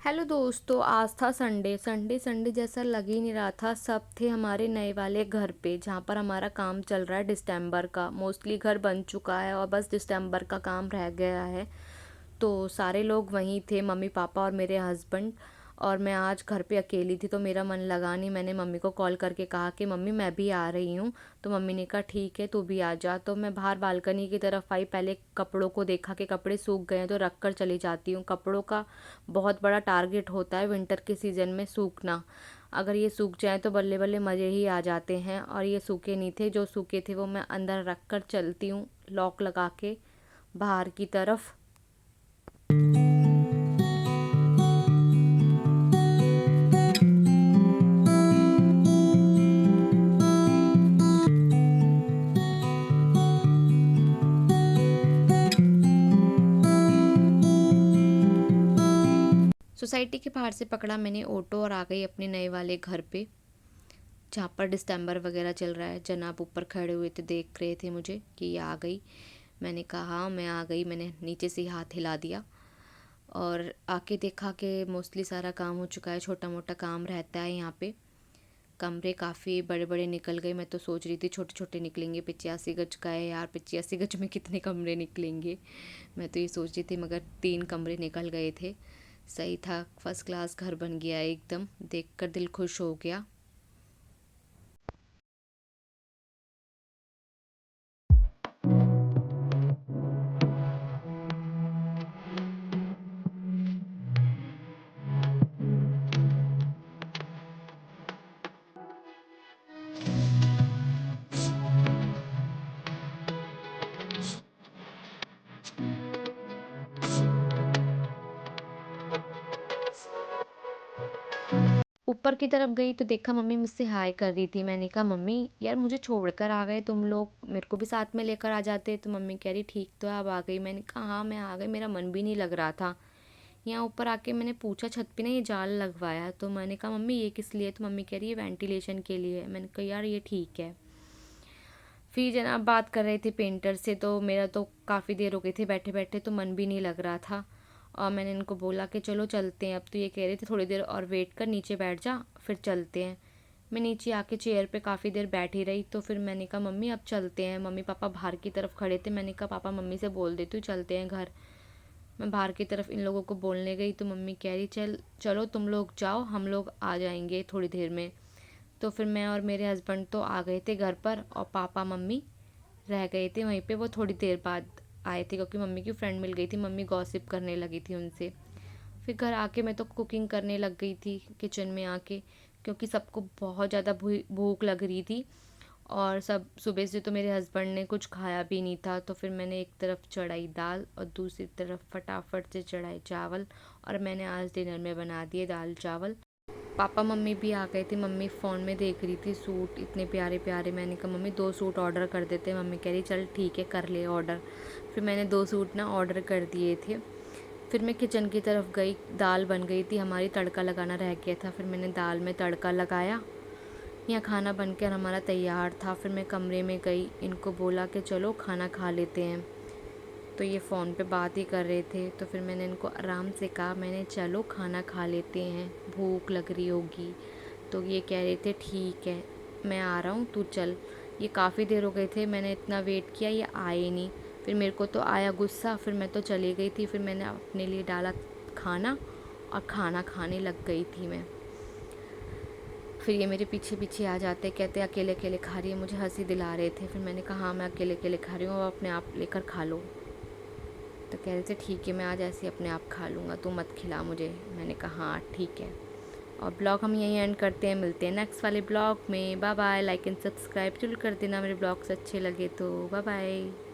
Hello दोस्तों, आज था संडे। संडे संडे जैसा लग ही नहीं रहा था। सब थे हमारे नए वाले घर पे, जहाँ पर हमारा काम चल रहा है दिसंबर का। मोस्टली घर बन चुका है और बस दिसंबर का काम रह गया है। तो सारे लोग वहीं थे, मम्मी पापा और मेरे हस्बैंड। और मैं आज घर पे अकेली थी तो मेरा मन लगा नहीं। मैंने मम्मी को कॉल करके कहा कि मम्मी मैं भी आ रही हूँ। तो मम्मी ने कहा ठीक है तू भी आ जा। तो मैं बाहर बालकनी की तरफ आई, पहले कपड़ों को देखा कि कपड़े सूख गए हैं तो रख कर चली जाती हूँ। कपड़ों का बहुत बड़ा टारगेट होता है विंटर के सीज़न में सूखना। अगर ये सूख जाए तो बल्ले बल्ले मज़े ही आ जाते हैं। और ये सूखे नहीं थे, जो सूखे थे वो मैं अंदर रख कर चलती हूँ लॉक लगा के बाहर की तरफ। सोसाइटी के बाहर से पकड़ा मैंने ऑटो और आ गई अपने नए वाले घर पे, जहाँ पर दिसंबर वगैरह चल रहा है। जनाब ऊपर खड़े हुए थे, देख रहे थे मुझे कि ये आ गई। मैंने कहा हाँ मैं आ गई। मैंने नीचे से ही हाथ हिला दिया और आके देखा कि मोस्टली सारा काम हो चुका है। छोटा मोटा काम रहता है यहाँ पे। कमरे काफ़ी बड़े बड़े निकल गए। मैं तो सोच रही थी छोटे छोटे निकलेंगे। 85 गज का है यार, 85 गज में कितने कमरे निकलेंगे। मैं तो ये सोच रही थी, मगर 3 कमरे निकल गए थे। सही था, फर्स्ट क्लास घर बन गया एकदम। देखकर दिल खुश हो गया। ऊपर की तरफ गई तो देखा मम्मी मुझसे हाय कर रही थी। मैंने कहा मम्मी यार मुझे छोड़कर आ गए तुम लोग, मेरे को भी साथ में लेकर आ जाते। तो मम्मी कह रही ठीक तो है, अब आ गई। मैंने कहा हाँ मैं आ गई, मेरा मन भी नहीं लग रहा था। यहाँ ऊपर आके मैंने पूछा छत पे ना ये जाल लगवाया है। तो मैंने कहा मम्मी ये किस लिए? तो मम्मी कह रही है वेंटिलेशन के लिए है। मैंने कहा यार ये ठीक है। फिर जनाब बात कर रहे थे पेंटर से, तो मेरा तो काफ़ी देर हो गई थी बैठे बैठे, तो मन भी नहीं लग रहा था। और मैंने इनको बोला कि चलो चलते हैं अब। तो ये कह रहे थे थोड़ी देर और वेट कर, नीचे बैठ जा फिर चलते हैं। मैं नीचे आके चेयर पे काफ़ी देर बैठी रही। तो फिर मैंने कहा मम्मी अब चलते हैं। मम्मी पापा बाहर की तरफ खड़े थे। मैंने कहा पापा मम्मी से बोल देती हूँ चलते हैं घर। मैं बाहर की तरफ इन लोगों को बोलने गई तो मम्मी कह रही चलो तुम लोग जाओ, हम लोग आ जाएंगे थोड़ी देर में। तो फिर मैं और मेरे हस्बैंड तो आ गए थे घर पर, और पापा मम्मी रह गए थे वहीं पे। वो थोड़ी देर बाद आए थे क्योंकि मम्मी की फ्रेंड मिल गई थी। मम्मी गॉसिप करने लगी थी उनसे। फिर घर आके मैं तो कुकिंग करने लग गई थी किचन में आके, क्योंकि सबको बहुत ज़्यादा भूख लग रही थी। और सब सुबह से तो मेरे हस्बैंड ने कुछ खाया भी नहीं था। तो फिर मैंने एक तरफ चढ़ाई दाल और दूसरी तरफ फटाफट से चढ़ाए चावल। और मैंने आज डिनर में बना दिए दाल चावल। पापा मम्मी भी आ गए थे। मम्मी फ़ोन में देख रही थी सूट इतने प्यारे प्यारे। मैंने कहा मम्मी 2 सूट ऑर्डर कर देते। मम्मी कह रही चल ठीक है कर ले ऑर्डर। फिर मैंने 2 सूट ना ऑर्डर कर दिए थे। फिर मैं किचन की तरफ गई। दाल बन गई थी हमारी, तड़का लगाना रह गया था। फिर मैंने दाल में तड़का लगाया। यहाँ खाना बनकर हमारा तैयार था। फिर मैं कमरे में गई, इनको बोला कि चलो खाना खा लेते हैं। तो ये फ़ोन पे बात ही कर रहे थे। तो फिर मैंने इनको आराम से कहा, मैंने चलो खाना खा लेते हैं, भूख लग रही होगी। तो ये कह रहे थे ठीक है मैं आ रहा हूँ तू चल। ये काफ़ी देर हो गए थे, मैंने इतना वेट किया ये आए नहीं। फिर मेरे को तो आया गुस्सा, फिर मैं तो चली गई थी। फिर मैंने अपने लिए डाला खाना और खाना खाने लग गई थी मैं। फिर ये मेरे पीछे पीछे आ जाते, कहते अकेले अकेले खा रही है, मुझे हंसी दिला रहे थे। फिर मैंने कहा हाँ मैं अकेले अकेले खा रही हूँ, अब अपने आप लेकर खा लो। तो कह रहे थे ठीक है मैं आज ऐसे ही अपने आप खा लूँगा, तू मत खिला मुझे। मैंने कहा हाँ ठीक है। और ब्लॉग हम यहीं एंड करते हैं, मिलते हैं नेक्स्ट वाले ब्लॉग में। Bye bye. Like and subscribe जरूर कर देना मेरे ब्लॉग्स अच्छे लगे तो। Bye bye.